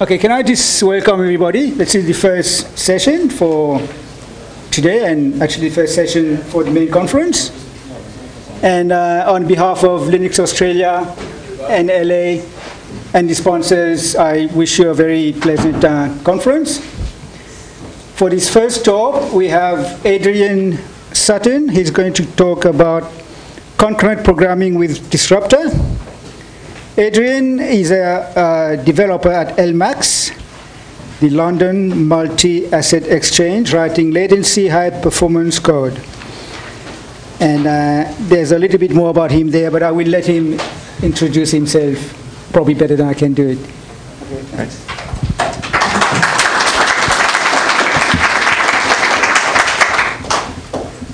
Okay, can I just welcome everybody? This is the first session for today, and actually the first session for the main conference. And on behalf of Linux Australia and LA and the sponsors, I wish you a very pleasant conference. For this first talk, we have Adrian Sutton. He's going to talk about concurrent programming with Disruptor. Adrian is a developer at LMAX, the London Multi-Asset Exchange, writing latency high performance code. And there's a little bit more about him there, but I will let him introduce himself probably better than I can do it. Okay, thanks.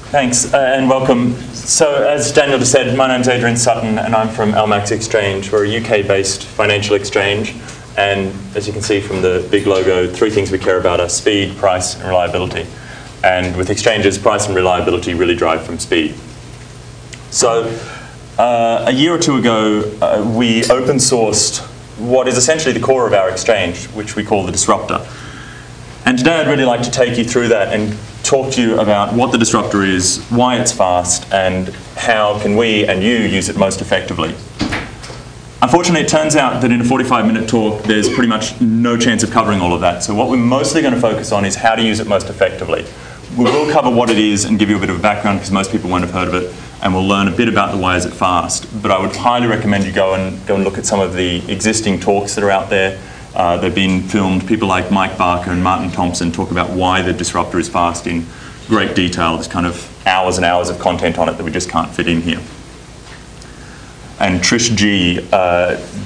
Thanks and welcome. So as Daniel just said, my name's Adrian Sutton and I'm from LMAX Exchange. We're a UK-based financial exchange, and as you can see from the big logo, three things we care about are speed, price and reliability. And with exchanges, price and reliability really drive from speed. So a year or two ago, we open sourced what is essentially the core of our exchange, which we call the Disruptor. And today I'd really like to take you through that and talk to you about what the Disruptor is, why it's fast, and how can we and you use it most effectively. Unfortunately, it turns out that in a 45-minute talk, there's pretty much no chance of covering all of that. So what we're mostly going to focus on is how to use it most effectively. We will cover what it is and give you a bit of a background because most people won't have heard of it, and we'll learn a bit about the why is it fast. But I would highly recommend you go and look at some of the existing talks that are out there. They've been filmed. People like Mike Barker and Martin Thompson talk about why the Disruptor is fast in great detail. There's kind of hours and hours of content on it that we just can't fit in here. And Trish G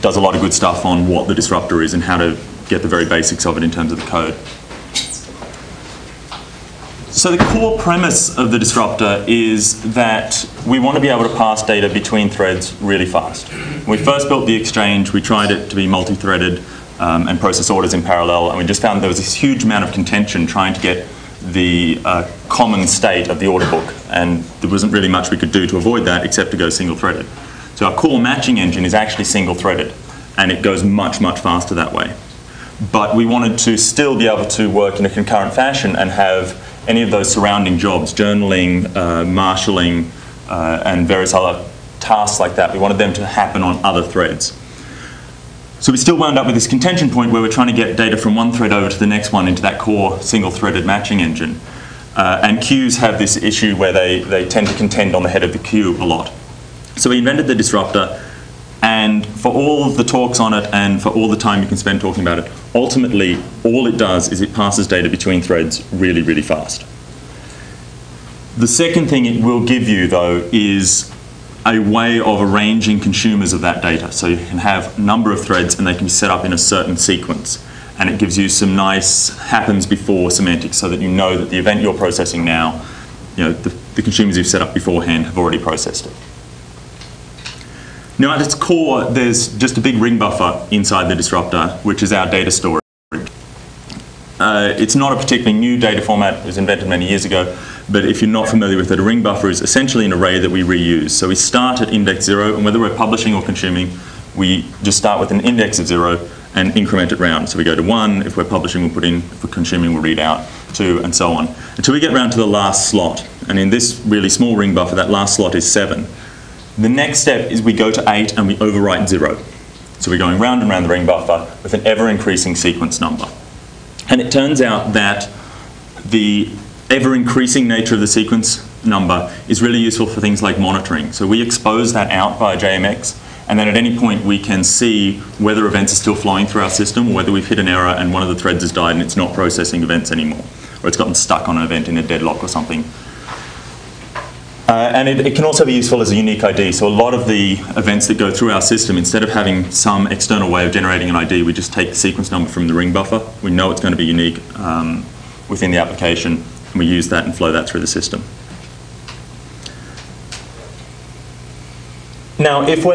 does a lot of good stuff on what the Disruptor is and how to get the very basics of it in terms of the code. So the core premise of the Disruptor is that we want to be able to pass data between threads really fast. When we first built the exchange, we tried it to be multi-threaded and process orders in parallel, and we just found there was this huge amount of contention trying to get the common state of the order book, and there wasn't really much we could do to avoid that except to go single-threaded. So our core matching engine is actually single-threaded, and it goes much, much faster that way. But we wanted to still be able to work in a concurrent fashion and have any of those surrounding jobs, journaling, marshalling, and various other tasks like that, we wanted them to happen on other threads. So we still wound up with this contention point where we're trying to get data from one thread over to the next one into that core single-threaded matching engine. And queues have this issue where they tend to contend on the head of the queue a lot. So we invented the Disruptor, and for all of the talks on it and for all the time you can spend talking about it, ultimately all it does is it passes data between threads really, really fast. The second thing it will give you, though, is a way of arranging consumers of that data. So you can have a number of threads and they can be set up in a certain sequence. And it gives you some nice happens before semantics so that you know that the event you're processing now, the consumers you've set up beforehand have already processed it. Now at its core, there's just a big ring buffer inside the Disruptor, which is our data storage. It's not a particularly new data format. It was invented many years ago. But if you're not familiar with it, a ring buffer is essentially an array that we reuse. So we start at index 0, and whether we're publishing or consuming, we just start with an index of 0 and increment it round. So we go to 1, if we're publishing, we'll put in, if we're consuming, we'll read out, 2, and so on, until we get round to the last slot. And in this really small ring buffer, that last slot is 7. The next step is we go to 8 and we overwrite 0. So we're going round and round the ring buffer with an ever-increasing sequence number. And it turns out that the ever-increasing nature of the sequence number is really useful for things like monitoring. So we expose that out via JMX, and then at any point we can see whether events are still flowing through our system or whether we've hit an error and one of the threads has died and it's not processing events anymore, or it's gotten stuck on an event in a deadlock or something. And it can also be useful as a unique ID. So a lot of the events that go through our system, instead of having some external way of generating an ID, we just take the sequence number from the ring buffer. We know it's going to be unique within the application, and we use that and flow that through the system. Now, if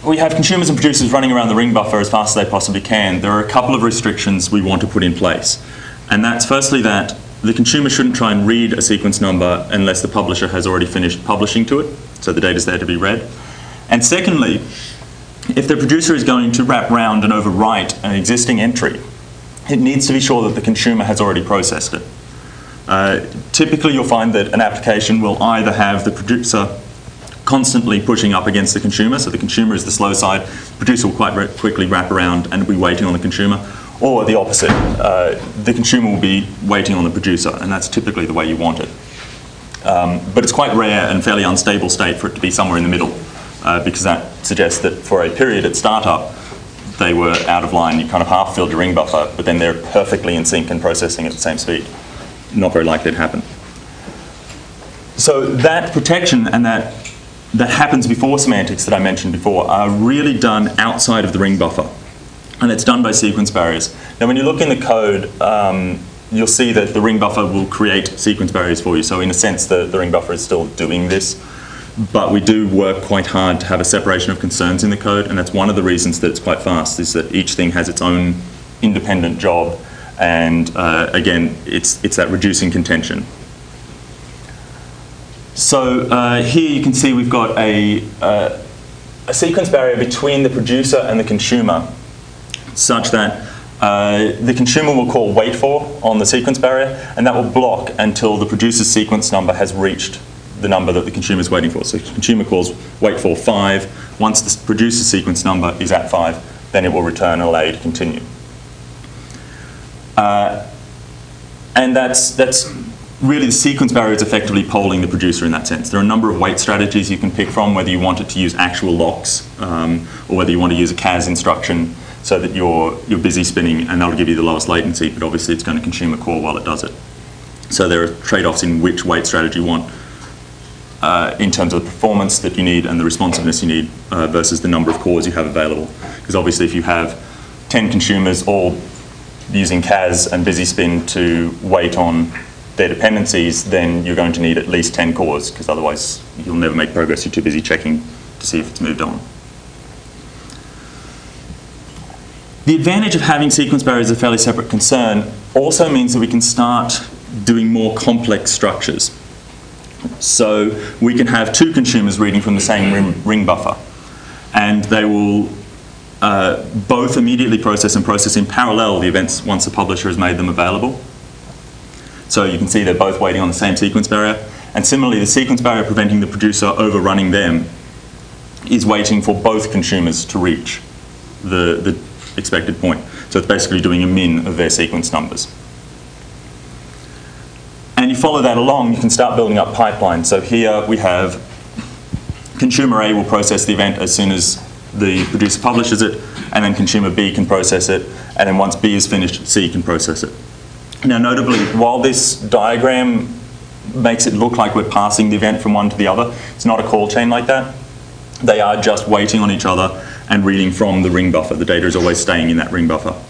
we have consumers and producers running around the ring buffer as fast as they possibly can, there are a couple of restrictions we want to put in place. And that's firstly that the consumer shouldn't try and read a sequence number unless the publisher has already finished publishing to it, so the data's there to be read. And secondly, if the producer is going to wrap round and overwrite an existing entry, it needs to be sure that the consumer has already processed it. Typically, you'll find that an application will either have the producer constantly pushing up against the consumer, so the consumer is the slow side, the producer will quite quickly wrap around and be waiting on the consumer, or the opposite, the consumer will be waiting on the producer, and that's typically the way you want it. But it's quite rare and fairly unstable state for it to be somewhere in the middle, because that suggests that for a period at startup, they were out of line. You kind of half filled your ring buffer, but then they're perfectly in sync and processing at the same speed. Not very likely to happen. So that protection and that happens before semantics that I mentioned before are really done outside of the ring buffer. And it's done by sequence barriers. Now when you look in the code, you'll see that the ring buffer will create sequence barriers for you. So in a sense, the ring buffer is still doing this. But we do work quite hard to have a separation of concerns in the code, and that's one of the reasons that it's quite fast, is that each thing has its own independent job. And again, it's that reducing contention. So here you can see we've got a sequence barrier between the producer and the consumer, such that the consumer will call wait for on the sequence barrier, and that will block until the producer's sequence number has reached the number that the consumer is waiting for. So the consumer calls wait for 5. Once the producer's sequence number is at 5, then it will return an allow you to continue. And that's really the sequence barrier is effectively polling the producer in that sense. There are a number of wait strategies you can pick from, whether you want it to use actual locks or whether you want to use a CAS instruction so that you're busy spinning and that'll give you the lowest latency, but obviously it's going to consume a core while it does it. So there are trade-offs in which wait strategy you want in terms of the performance that you need and the responsiveness you need versus the number of cores you have available. Because obviously if you have 10 consumers all using CAS and busy spin to wait on their dependencies, then you're going to need at least 10 cores, because otherwise you'll never make progress. You're too busy checking to see if it's moved on. The advantage of having sequence barriers as a fairly separate concern also means that we can start doing more complex structures. So we can have 2 consumers reading from the same ring buffer, and they will both immediately process and process in parallel the events once the publisher has made them available. So you can see they're both waiting on the same sequence barrier. And similarly, the sequence barrier preventing the producer overrunning them is waiting for both consumers to reach the expected point. So it's basically doing a min of their sequence numbers. And you follow that along, you can start building up pipelines. So here we have consumer A will process the event as soon as the producer publishes it, and then consumer B can process it, and then once B is finished, C can process it. Now notably, while this diagram makes it look like we're passing the event from one to the other, it's not a call chain like that. They are just waiting on each other and reading from the ring buffer. The data is always staying in that ring buffer.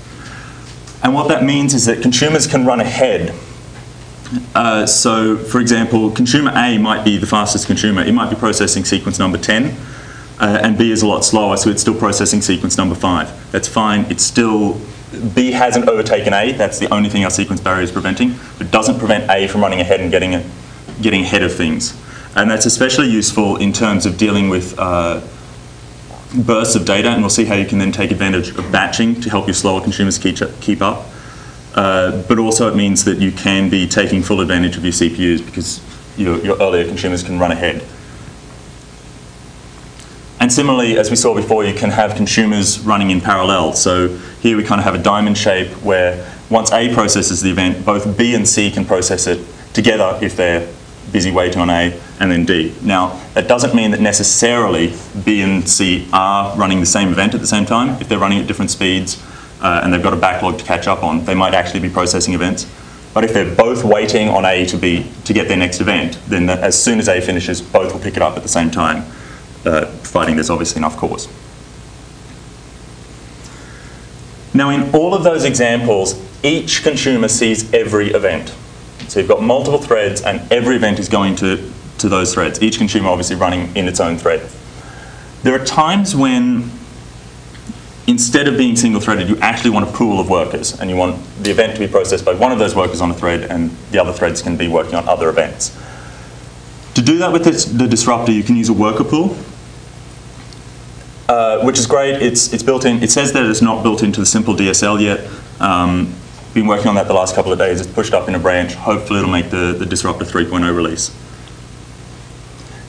And what that means is that consumers can run ahead. So for example, consumer A might be the fastest consumer. It might be processing sequence number 10, and B is a lot slower, so it's still processing sequence number 5. That's fine. It's still, B hasn't overtaken A. That's the only thing our sequence barrier is preventing. But it doesn't prevent A from running ahead and getting ahead of things. And that's especially useful in terms of dealing with bursts of data, and we'll see how you can then take advantage of batching to help your slower consumers keep up. But also it means that you can be taking full advantage of your CPUs because your earlier consumers can run ahead. And similarly, as we saw before, you can have consumers running in parallel. So here we kind of have a diamond shape where once A processes the event, both B and C can process it together if they're busy waiting on A, and then D. Now, that doesn't mean that necessarily B and C are running the same event at the same time. If they're running at different speeds and they've got a backlog to catch up on, they might actually be processing events. But if they're both waiting on A to get their next event, then as soon as A finishes, both will pick it up at the same time, providing there's obviously enough cores. Now, in all of those examples, each consumer sees every event. So you've got multiple threads, and every event is going to those threads, each consumer obviously running in its own thread. There are times when, instead of being single-threaded, you actually want a pool of workers, and you want the event to be processed by one of those workers on a thread, and the other threads can be working on other events. To do that with the disruptor, you can use a worker pool. which is great. It's built in. It says that it's not built into the simple DSL yet. Been working on that the last couple of days. It's pushed up in a branch. Hopefully it'll make the Disruptor 3.0 release.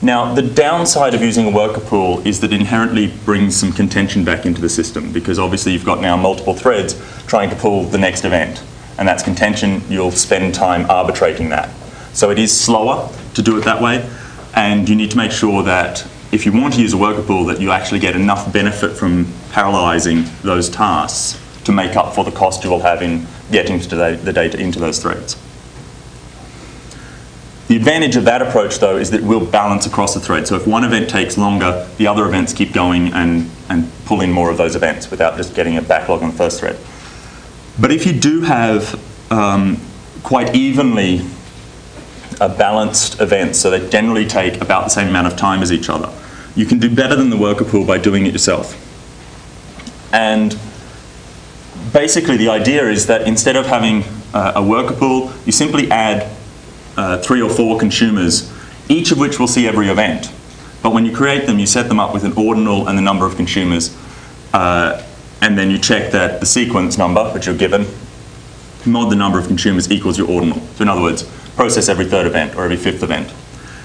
Now, the downside of using a worker pool is that it inherently brings some contention back into the system, because obviously you've got now multiple threads trying to pull the next event, and that's contention. You'll spend time arbitrating that. So it is slower to do it that way, and you need to make sure that if you want to use a worker pool, that you actually get enough benefit from parallelizing those tasks to make up for the cost you will have in getting the data into those threads. The advantage of that approach, though, is that it will balance across the thread. So if one event takes longer, the other events keep going and pull in more of those events without just getting a backlog on the first thread. But if you do have quite evenly balanced events, so they generally take about the same amount of time as each other, you can do better than the worker pool by doing it yourself. And basically the idea is that instead of having a worker pool, you simply add 3 or 4 consumers, each of which will see every event. But when you create them, you set them up with an ordinal and the number of consumers, and then you check that the sequence number, which you're given, mod the number of consumers equals your ordinal. So in other words, process every 3rd event or every 5th event.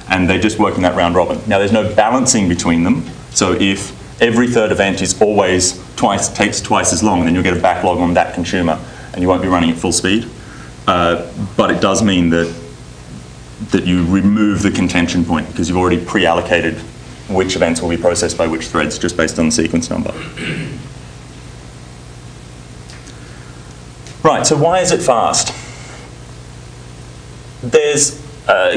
And they just work in that round robin. Now there's no balancing between them. So if every 3rd event is always takes twice as long, then you'll get a backlog on that consumer and you won't be running at full speed. But it does mean that you remove the contention point, because you've already pre-allocated which events will be processed by which threads just based on the sequence number. Right, so why is it fast? There's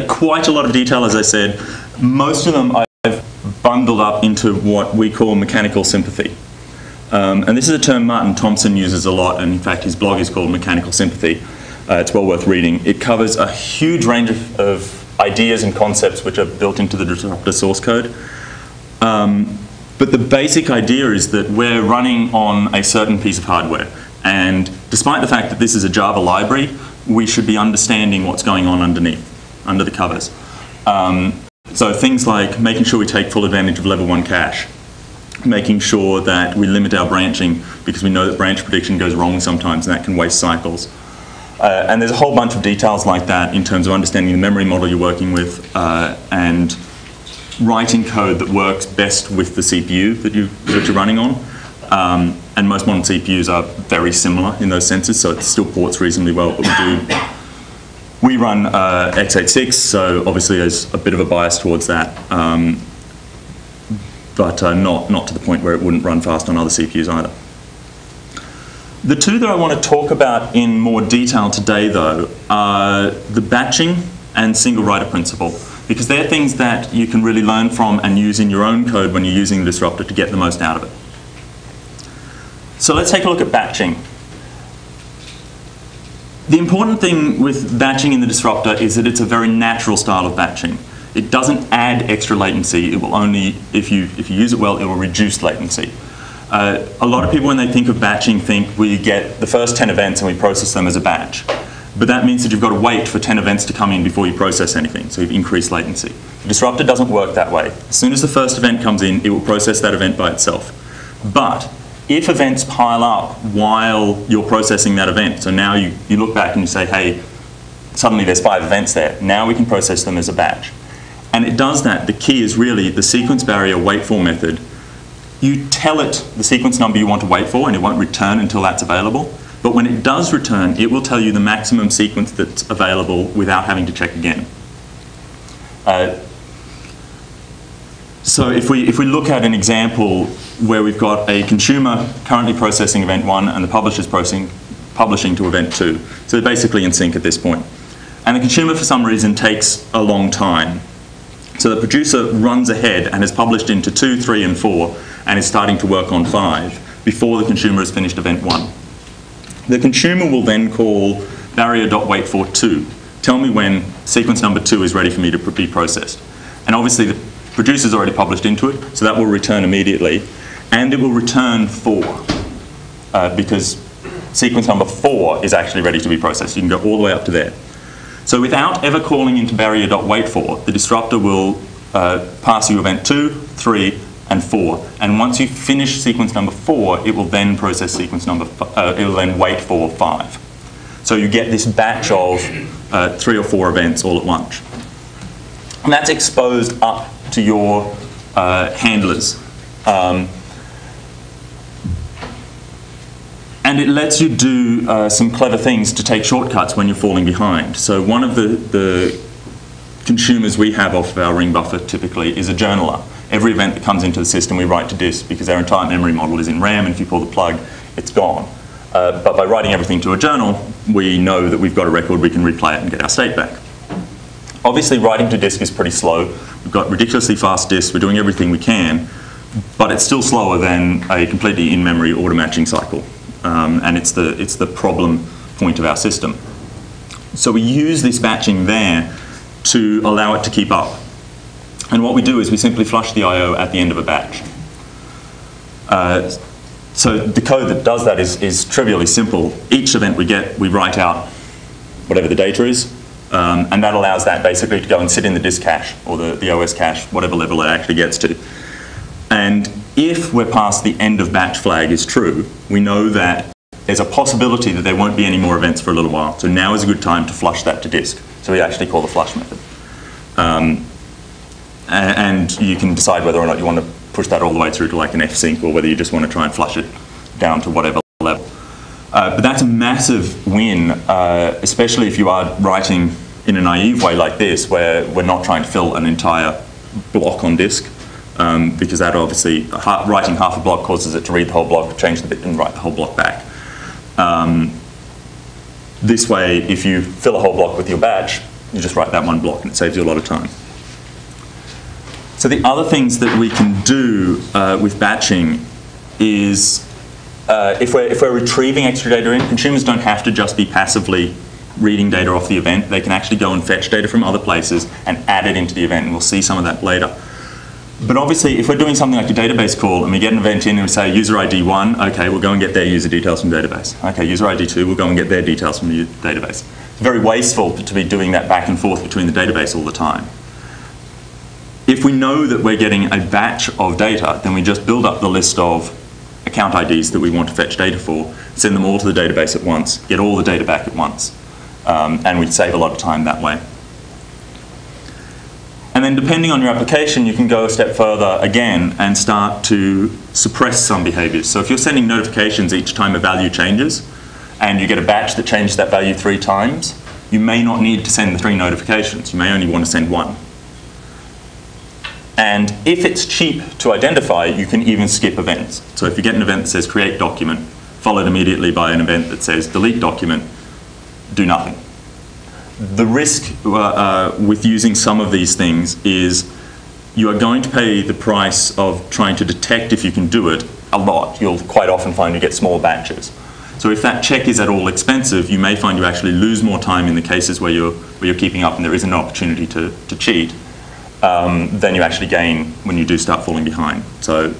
quite a lot of detail, as I said. Most of them I've bundled up into what we call mechanical sympathy. And this is a term Martin Thompson uses a lot, and in fact his blog is called Mechanical Sympathy. It's well worth reading. It covers a huge range of ideas and concepts which are built into the Disruptor source code. But the basic idea is that we're running on a certain piece of hardware, and despite the fact that this is a Java library, we should be understanding what's going on underneath, under the covers. So things like making sure we take full advantage of level 1 cache, making sure that we limit our branching, because we know that branch prediction goes wrong sometimes and that can waste cycles. And there's a whole bunch of details like that in terms of understanding the memory model you're working with, and writing code that works best with the CPU that you're running on. And most modern CPUs are very similar in those senses, so it still ports reasonably well. But we run x86, so obviously there's a bit of a bias towards that, but not to the point where it wouldn't run fast on other CPUs either. The two that I want to talk about in more detail today, though, are the batching and single writer principle, because they're things that you can really learn from and use in your own code when you're using the Disruptor to get the most out of it. So let's take a look at batching. The important thing with batching in the Disruptor is that it's a very natural style of batching. It doesn't add extra latency. It will only, if you use it well, it will reduce latency. A lot of people, when they think of batching, think we get the first 10 events and we process them as a batch. But that means that you've got to wait for 10 events to come in before you process anything, so you've increased latency. The Disruptor doesn't work that way. As soon as the first event comes in, it will process that event by itself. But if events pile up while you're processing that event, so now you look back and you say, hey, suddenly there's 5 events there, now we can process them as a batch. And it does that. The key is really the sequence barrier wait for method. You tell it the sequence number you want to wait for, and it won't return until that's available. But when it does return, it will tell you the maximum sequence that's available without having to check again. So if we look at an example where we've got a consumer currently processing event 1 and the publisher's publishing to event 2, so they're basically in sync at this point. And the consumer, for some reason, takes a long time. So the producer runs ahead and has published into 2, 3, and 4, and is starting to work on 5 before the consumer has finished event 1. The consumer will then call barrier.waitFor2. Tell me when sequence number 2 is ready for me to be processed. And obviously the producer's already published into it, so that will return immediately. And it will return 4, because sequence number 4 is actually ready to be processed. You can go all the way up to there. So without ever calling into barrier.waitFor, the Disruptor will pass you event 2, 3, and 4. And once you finish sequence number 4, it will then process sequence number, it will then wait for 5. So you get this batch of 3 or 4 events all at once. And that's exposed up to your handlers. And it lets you do some clever things to take shortcuts when you're falling behind. So one of the consumers we have off of our ring buffer typically is a journaler. Every event that comes into the system we write to disk because our entire memory model is in RAM, and if you pull the plug, it's gone. But by writing everything to a journal, we know that we've got a record, we can replay it and get our state back. Obviously, writing to disk is pretty slow. We've got ridiculously fast disks, we're doing everything we can, but it's still slower than a completely in-memory auto-matching cycle. And it's the problem point of our system. So we use this batching there to allow it to keep up. And what we do is we simply flush the I/O at the end of a batch. So the code that does that is trivially simple. Each event we get, we write out whatever the data is, and that allows that basically to go and sit in the disk cache or the OS cache, whatever level it actually gets to. And if we're past the end of batch flag is true, we know that there's a possibility that there won't be any more events for a little while. So now is a good time to flush that to disk. So we actually call the flush method. And you can decide whether or not you want to push that all the way through to like an F-sync, or whether you just want to try and flush it down to whatever level. But that's a massive win, especially if you are writing in a naive way like this, where we're not trying to fill an entire block on disk. Because that obviously, writing half a block causes it to read the whole block, change the bit and write the whole block back. This way, if you fill a whole block with your batch, you just write that one block and it saves you a lot of time. So the other things that we can do with batching is, if we're retrieving extra data in, consumers don't have to just be passively reading data off the event. They can actually go and fetch data from other places and add it into the event, and we'll see some of that later. But obviously, if we're doing something like a database call and we get an event in and we say user ID 1, okay, we'll go and get their user details from the database. Okay, user ID 2, we'll go and get their details from the database. It's very wasteful to be doing that back and forth between the database all the time. If we know that we're getting a batch of data, then we just build up the list of account IDs that we want to fetch data for, send them all to the database at once, get all the data back at once, and we save a lot of time that way. And then depending on your application, you can go a step further again and start to suppress some behaviors. So if you're sending notifications each time a value changes, and you get a batch that changes that value 3 times, you may not need to send the 3 notifications. You may only want to send 1. And if it's cheap to identify, you can even skip events. So if you get an event that says create document, followed immediately by an event that says delete document, do nothing. The risk with using some of these things is you are going to pay the price of trying to detect if you can do it a lot. You'll quite often find you get small batches. So if that check is at all expensive, you may find you actually lose more time in the cases where you're keeping up and there is an opportunity to cheat than you actually gain when you do start falling behind. So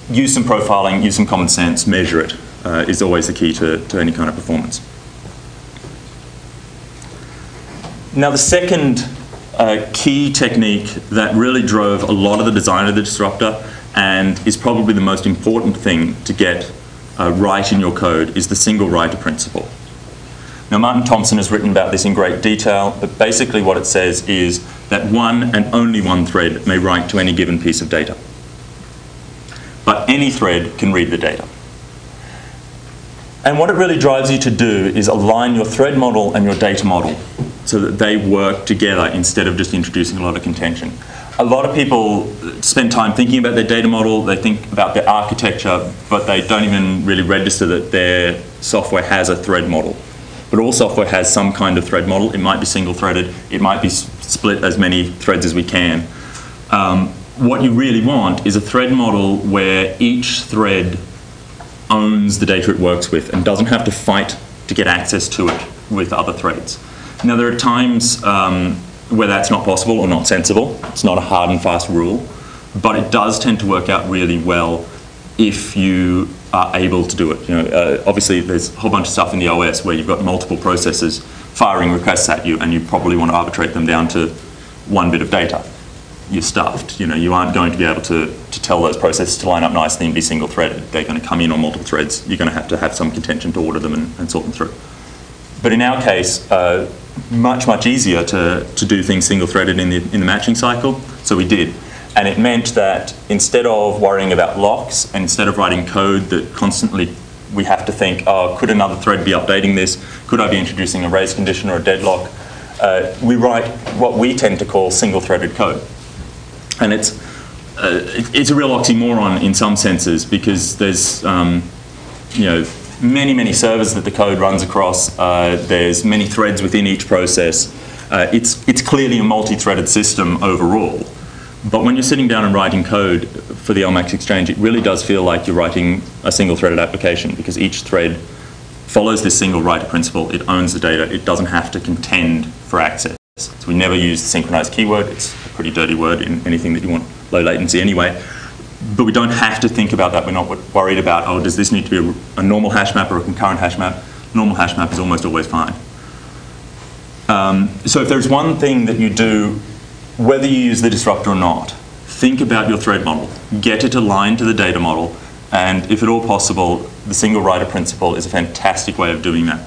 use some profiling, use some common sense, measure it is always the key to any kind of performance. Now the second key technique that really drove a lot of the design of the Disruptor and is probably the most important thing to get right in your code is the single writer principle. Now Martin Thompson has written about this in great detail, but basically what it says is that one and only one thread may write to any given piece of data. But any thread can read the data. And what it really drives you to do is align your thread model and your data model so that they work together instead of just introducing a lot of contention. A lot of people spend time thinking about their data model, they think about their architecture, but they don't even really register that their software has a thread model. But all software has some kind of thread model. It might be single-threaded, it might be split as many threads as we can. What you really want is a thread model where each thread owns the data it works with and doesn't have to fight to get access to it with other threads. Now there are times where that's not possible or not sensible. It's not a hard and fast rule, but it does tend to work out really well if you are able to do it. You know, obviously there's a whole bunch of stuff in the OS where you've got multiple processes firing requests at you and you probably want to arbitrate them down to one bit of data. you're stuffed. You aren't going to be able to tell those processes to line up nicely and be single-threaded. They're going to come in on multiple threads. You're going to have some contention to order them and sort them through. But in our case, much easier to do things single-threaded in the matching cycle. So we did. And it meant that instead of worrying about locks, and instead of writing code that constantly we have to think, oh, could another thread be updating this? Could I be introducing a raise condition or a deadlock? We write what we tend to call single-threaded code. And it's a real oxymoron in some senses, because there's many servers that the code runs across. There's many threads within each process. It's clearly a multi-threaded system overall. But when you're sitting down and writing code for the LMAX exchange, it really does feel like you're writing a single-threaded application, because each thread follows this single writer principle. It owns the data. It doesn't have to contend for access. So we never use the synchronized keyword. It's a pretty dirty word in anything that you want low latency anyway. But we don't have to think about that. We're not worried about, oh, does this need to be a normal hash map or a concurrent hash map? Normal hash map is almost always fine. So if there's one thing that you do, whether you use the disruptor or not, think about your thread model. Get it aligned to the data model. And if at all possible, the single writer principle is a fantastic way of doing that.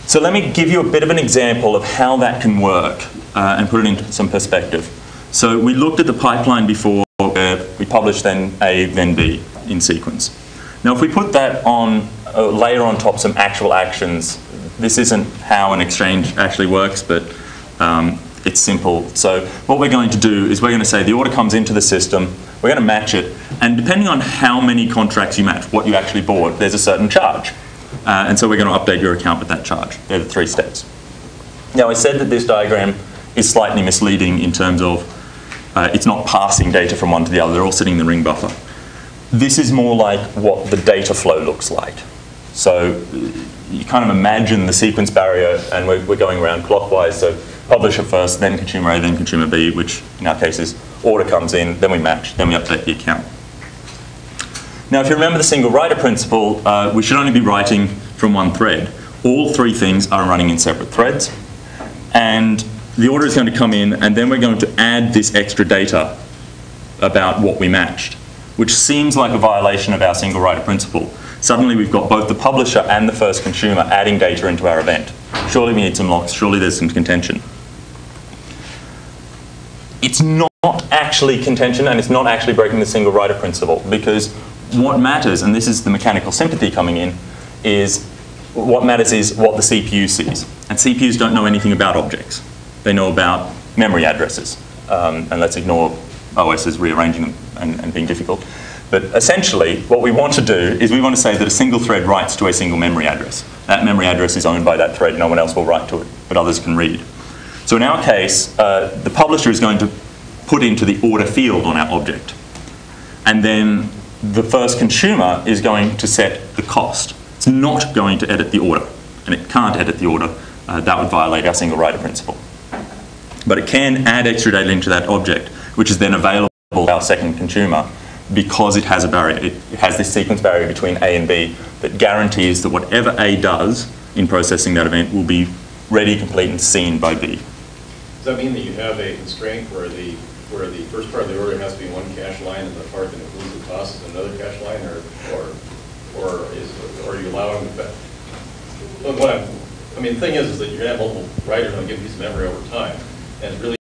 So let me give you a bit of an example of how that can work and put it into some perspective. So we looked at the pipeline before, we published then A, then B in sequence. Now if we put that on, layer on top some actual actions, this isn't how an exchange actually works, but it's simple. So what we're going to do is we're going to say the order comes into the system, we're going to match it, and depending on how many contracts you match, what you actually bought, there's a certain charge. And so we're going to update your account with that charge. They're the 3 steps. Now I said that this diagram is slightly misleading in terms of it's not passing data from one to the other. They're all sitting in the ring buffer. This is more like what the data flow looks like. So you kind of imagine the sequence barrier, and we're going around clockwise. So publisher first, then consumer A, then consumer B, which in our case is order comes in, then we match, then we update the account. Now, if you remember the single writer principle, we should only be writing from one thread. All 3 things are running in separate threads. And the order is going to come in, and then we're going to add this extra data about what we matched, which seems like a violation of our single writer principle. Suddenly we've got both the publisher and the first consumer adding data into our event. Surely we need some locks, surely there's some contention. It's not actually contention, and it's not actually breaking the single writer principle, because what matters, and this is the mechanical sympathy coming in, is what matters is what the CPU sees. And CPUs don't know anything about objects. They know about memory addresses. And let's ignore OSs rearranging them and being difficult. But essentially, what we want to do is we want to say that a single thread writes to a single memory address. That memory address is owned by that thread. No one else will write to it, but others can read. So in our case, the publisher is going to put into the order field on our object. And then the first consumer is going to set the cost. It's not going to edit the order, and it can't edit the order. That would violate our single writer principle. But it can add extra data into that object, which is then available to our second consumer, because it has a barrier. It has this sequence barrier between A and B that guarantees that whatever A does in processing that event will be ready, complete, and seen by B. Does that mean that you have a constraint where the first part of the order has to be one cache line and the part that includes the cost is another cache line, or are you allowing that? The thing is that you're going to have multiple writers on a given piece of memory over time, and it's really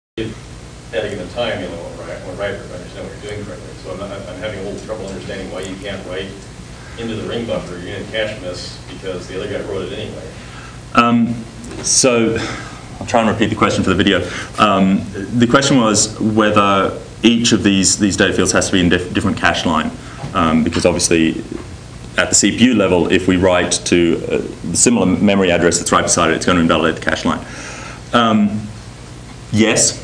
adding the time, when writer, if I understand what you're doing correctly. So I'm having a little trouble understanding why you can't write into the ring buffer. You're going to cache miss because the other guy wrote it anyway. So I'll try and repeat the question for the video. The question was whether each of these data fields has to be in different cache line, because obviously at the CPU level, if we write to the similar memory address that's right beside it, it's going to invalidate the cache line. Yes,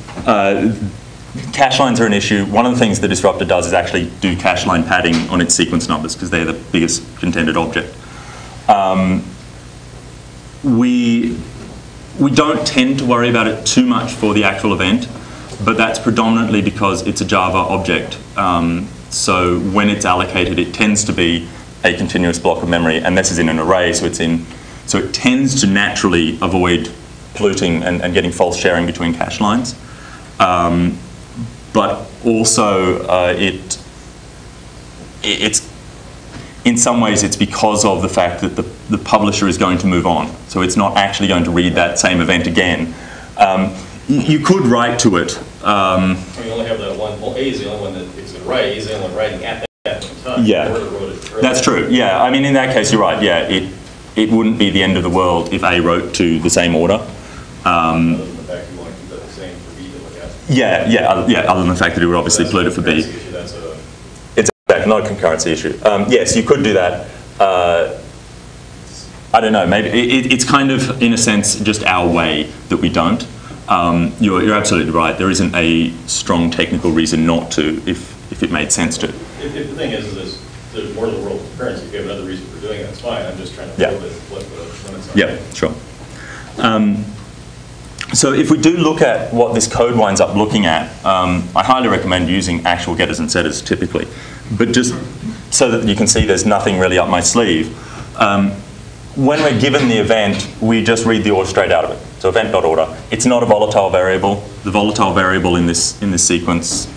cache lines are an issue. One of the things the disruptor does is actually do cache line padding on its sequence numbers, because they're the biggest contended object. We don't tend to worry about it too much for the actual event, but that's predominantly because it's a Java object. So when it's allocated, it tends to be a continuous block of memory, and this is in an array, so it tends to naturally avoid polluting and getting false sharing between cache lines. but also it's in some ways it's because of the fact that the publisher is going to move on. So it's not actually going to read that same event again. You could write to it. You only have that one. Well, A is the only one that it's going to write. A is the only one writing at that time. Yeah, that's true. Yeah, I mean, in that case, you're right. Yeah, it wouldn't be the end of the world if A wrote to the same order. Other than the fact you want to keep that the same for B to look at. Yeah. Other than the fact that it would obviously pollute it for B. It's not a concurrency issue. Yes, you could do that. I don't know. Maybe it's kind of, in a sense, just our way that we don't. You're absolutely right. There isn't a strong technical reason not to, if it made sense to. If the thing is there's more to the world of concurrency. If you have another reason for doing it, that's fine. I'm just trying to feel what the limits are. Yeah, sure. So if we do look at what this code winds up looking at, I highly recommend using actual getters and setters typically. But just so that you can see there's nothing really up my sleeve, when we're given the event, we just read the order straight out of it. So event.order. It's not a volatile variable. The volatile variable in this sequence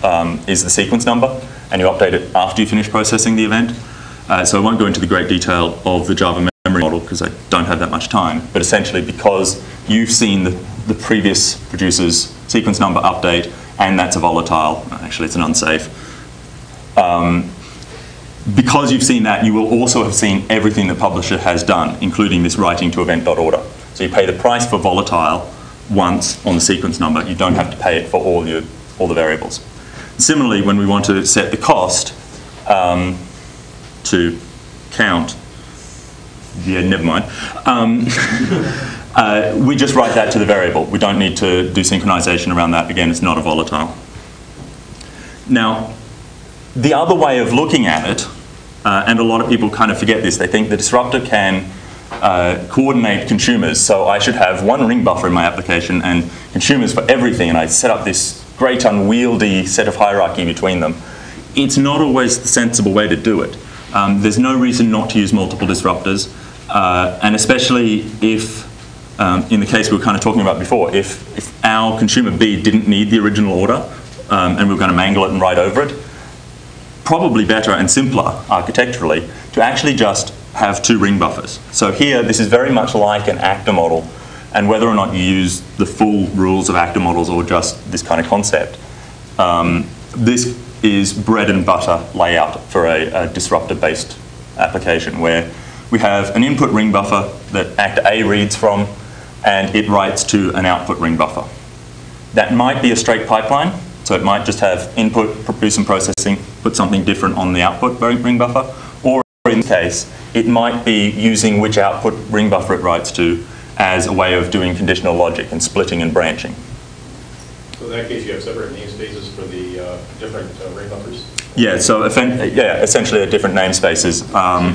is the sequence number, and you update it after you finish processing the event. So I won't go into the great detail of the Java memory model because I don't have that much time. But essentially, because you've seen the previous producer's sequence number update, and that's a volatile. Actually, it's an unsafe. Because you've seen that, you will also have seen everything the publisher has done, including this writing to event.order. So you pay the price for volatile once on the sequence number. You don't have to pay it for all the variables. Similarly, when we want to set the cost to count, yeah, never mind. We just write that to the variable. We don't need to do synchronization around that. Again, it's not a volatile. Now, the other way of looking at it, and a lot of people kind of forget this, they think the disruptor can coordinate consumers. So I should have one ring buffer in my application and consumers for everything, and I set up this great unwieldy set of hierarchy between them. It's not always the sensible way to do it. There's no reason not to use multiple disruptors, and especially if, in the case we were kind of talking about before, if our consumer B didn't need the original order, and we were going to mangle it and write over it, probably better and simpler architecturally to actually just have two ring buffers. So here, this is very much like an actor model, and whether or not you use the full rules of actor models or just this kind of concept, this is bread and butter layout for a disruptor-based application where we have an input ring buffer that actor A reads from, and it writes to an output ring buffer. That might be a straight pipeline, so it might just have input, do some processing, put something different on the output ring buffer, or in this case, it might be using which output ring buffer it writes to as a way of doing conditional logic and splitting and branching. So in that case, you have separate namespaces for the different ring buffers? Yeah, so essentially they're different namespaces.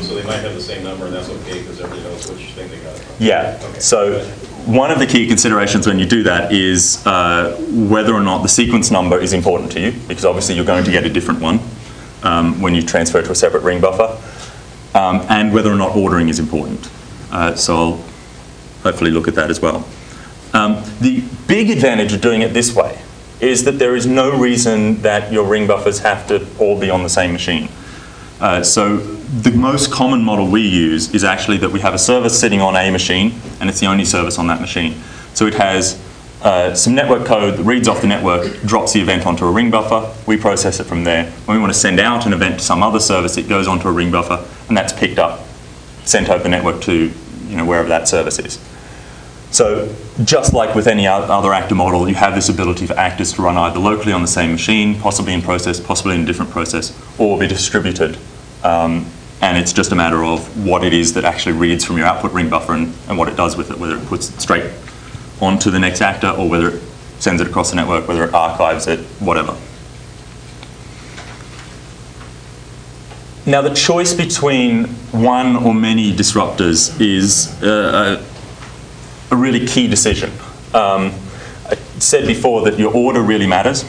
So they might have the same number, and that's okay because everybody knows which thing they got it from. Yeah, okay. So one of the key considerations when you do that is whether or not the sequence number is important to you, because obviously you're going to get a different one when you transfer to a separate ring buffer, and whether or not ordering is important. So I'll hopefully look at that as well. The big advantage of doing it this way is that there is no reason that your ring buffers have to all be on the same machine. So the most common model we use is actually that we have a service sitting on a machine, and it's the only service on that machine. So it has some network code that reads off the network, drops the event onto a ring buffer, we process it from there. When we want to send out an event to some other service, it goes onto a ring buffer, and that's picked up, sent over the network to wherever that service is. So just like with any other actor model, you have this ability for actors to run either locally on the same machine, possibly in process, possibly in a different process, or be distributed. And it's just a matter of what it is that actually reads from your output ring buffer and what it does with it, whether it puts it straight onto the next actor or whether it sends it across the network, whether it archives it, whatever. Now the choice between one or many disruptors is a really key decision. I said before that your order really matters,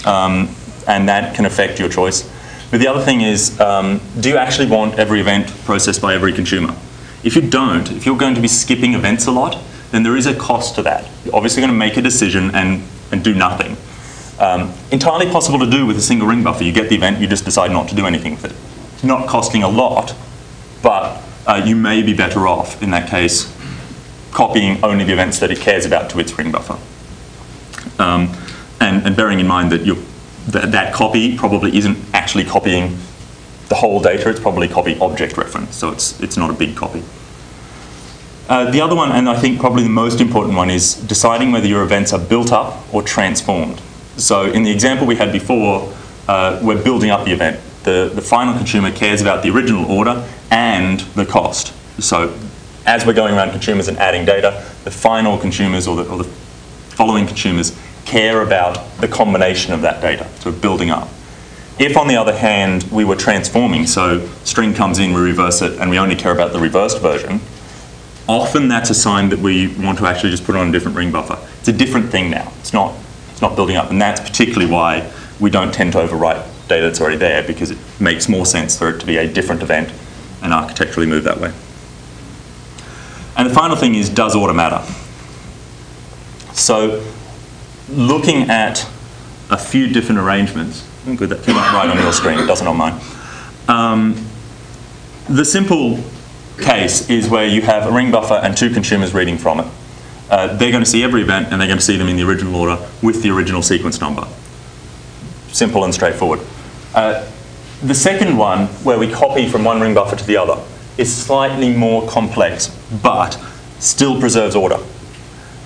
and that can affect your choice. But the other thing is, do you actually want every event processed by every consumer? If you don't, if you're going to be skipping events a lot, then there is a cost to that. You're obviously going to make a decision and do nothing. Entirely possible to do with a single ring buffer. You get the event, you just decide not to do anything with it. It's not costing a lot, but you may be better off, in that case, copying only the events that it cares about to its ring buffer. And bearing in mind that that copy probably isn't actually copying the whole data, it's probably copy object reference, so it's not a big copy. The other one, and I think probably the most important one, is deciding whether your events are built up or transformed. So in the example we had before, we're building up the event. The final consumer cares about the original order and the cost. So as we're going around consumers and adding data, the final consumers or the following consumers care about the combination of that data, so building up. If, on the other hand, we were transforming, so string comes in, we reverse it, and we only care about the reversed version, often that's a sign that we want to actually just put it on a different ring buffer. It's a different thing now. It's not building up, and that's particularly why we don't tend to overwrite data that's already there, because it makes more sense for it to be a different event and architecturally move that way. And the final thing is, does order matter? So looking at a few different arrangements, oh good, that came up right on your screen, it doesn't on mine. The simple case is where you have a ring buffer and two consumers reading from it. They're going to see every event and they're going to see them in the original order with the original sequence number. Simple and straightforward. The second one, where we copy from one ring buffer to the other, is slightly more complex, but still preserves order.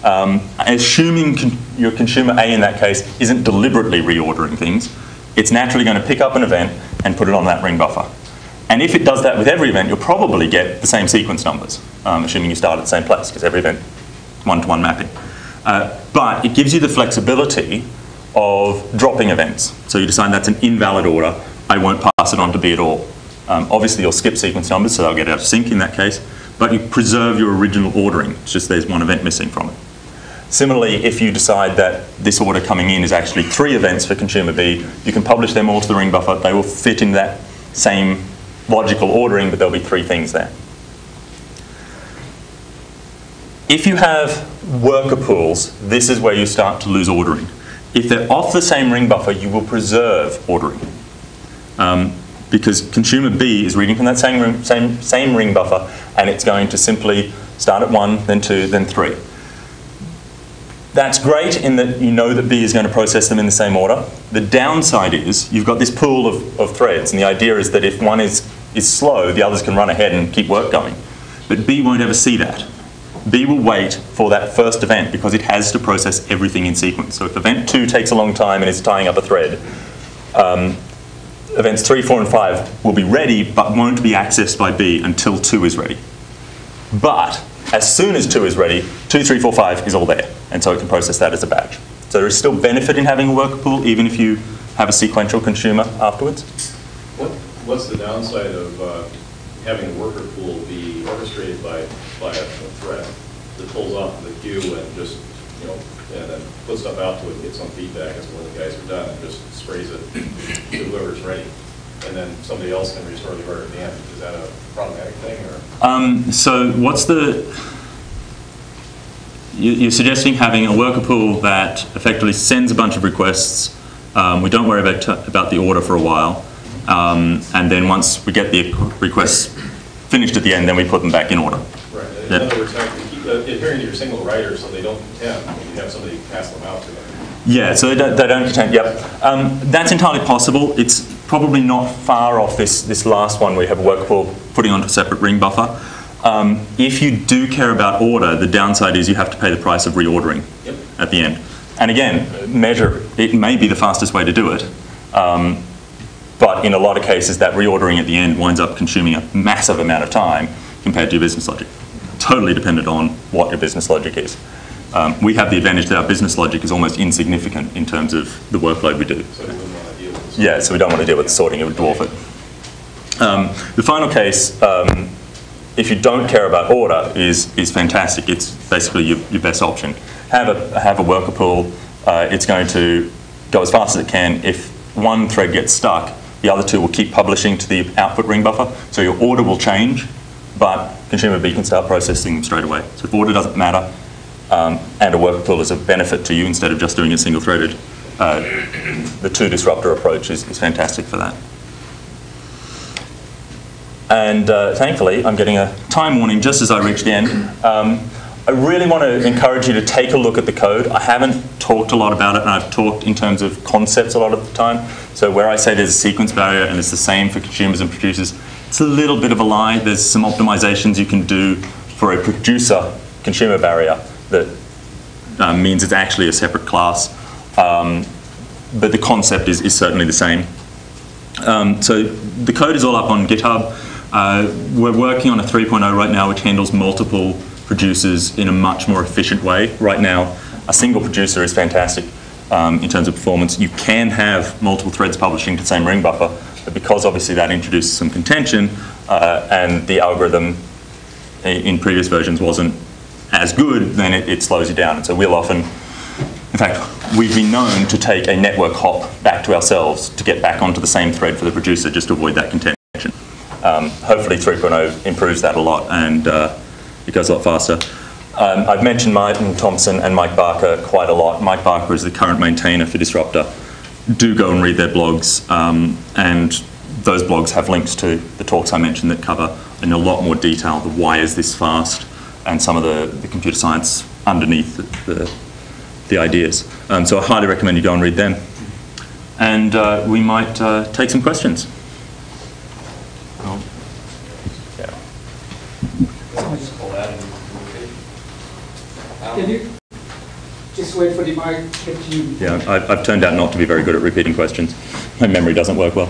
Assuming your consumer A in that case isn't deliberately reordering things, it's naturally going to pick up an event and put it on that ring buffer. And if it does that with every event, you'll probably get the same sequence numbers, assuming you start at the same place, because every event, one-to-one mapping. But it gives you the flexibility of dropping events. So you decide that's an invalid order, I won't pass it on to B at all. Obviously you'll skip sequence numbers, so they'll get out of sync in that case, but you preserve your original ordering. It's just there's one event missing from it. Similarly, if you decide that this order coming in is actually 3 events for consumer B, you can publish them all to the ring buffer. They will fit in that same logical ordering, but there'll be 3 things there. If you have worker pools, this is where you start to lose ordering. If they're off the same ring buffer, you will preserve ordering. Because consumer B is reading from that same ring buffer, and it's going to simply start at 1, then 2, then 3. That's great in that you know that B is going to process them in the same order. The downside is you've got this pool of threads, and the idea is that if one is slow, the others can run ahead and keep work going. But B won't ever see that. B will wait for that first event because it has to process everything in sequence. So if event 2 takes a long time and is tying up a thread, events 3, 4, and 5 will be ready but won't be accessed by B until 2 is ready. But as soon as 2 is ready, 2, 3, 4, 5 is all there, and so it can process that as a batch. So there is still benefit in having a worker pool, even if you have a sequential consumer afterwards. What's the downside of having a worker pool be orchestrated by a thread that pulls off the queue and just, and then puts stuff out to it, gets some feedback as when the guys are done, and just sprays it to whoever's ready? And then somebody else can restore the order at the end. Is that a problematic thing? Or? So what's you're suggesting having a worker pool that effectively sends a bunch of requests. We don't worry about the order for a while. And then once we get the requests finished at the end, then we put them back in order. Right. In other words, you keep adhering to your single writer so they don't contend when you have somebody pass them out to them. Yeah, so they don't contend, yep. That's entirely possible. It's probably not far off this last one where you have a worker pool putting onto a separate ring buffer. If you do care about order, the downside is you have to pay the price of reordering at the end. And again, it may be the fastest way to do it. But in a lot of cases, that reordering at the end winds up consuming a massive amount of time compared to your business logic. Totally dependent on what your business logic is. We have the advantage that our business logic is almost insignificant in terms of the workload we do. So we wouldn't want to deal with yeah, so we don't want to deal with sorting, it would dwarf it. The final case, if you don't care about order, is fantastic. It's basically your best option. Have a worker pool. It's going to go as fast as it can. If one thread gets stuck, the other 2 will keep publishing to the output ring buffer. So your order will change, but consumer B can start processing them straight away. So if order doesn't matter, and a worker pool is a benefit to you instead of just doing it single-threaded, the two Disruptor approach is fantastic for that. And thankfully, I'm getting a time warning just as I reach the end. I really want to encourage you to take a look at the code. I haven't talked a lot about it, and I've talked in terms of concepts a lot of the time. So where I say there's a sequence barrier and it's the same for consumers and producers, it's a little bit of a lie. There's some optimizations you can do for a producer-consumer barrier that means it's actually a separate class. But the concept is certainly the same. So the code is all up on GitHub. We're working on a 3.0 right now, which handles multiple producers in a much more efficient way. Right now, a single producer is fantastic in terms of performance. You can have multiple threads publishing to the same ring buffer, but because obviously that introduces some contention and the algorithm in previous versions wasn't as good, then it slows you down. And so we'll often, in fact, we've been known to take a network hop back to ourselves to get back onto the same thread for the producer just to avoid that contention. Hopefully 3.0 improves that a lot, and it goes a lot faster. I've mentioned Martin Thompson and Mike Barker quite a lot. Mike Barker is the current maintainer for Disruptor. Do go and read their blogs, and those blogs have links to the talks I mentioned that cover in a lot more detail the why is this fast and some of the computer science underneath the ideas. So I highly recommend you go and read them. And we might take some questions. Can you just wait for the mic that you... Yeah, I've turned out not to be very good at repeating questions. My memory doesn't work well.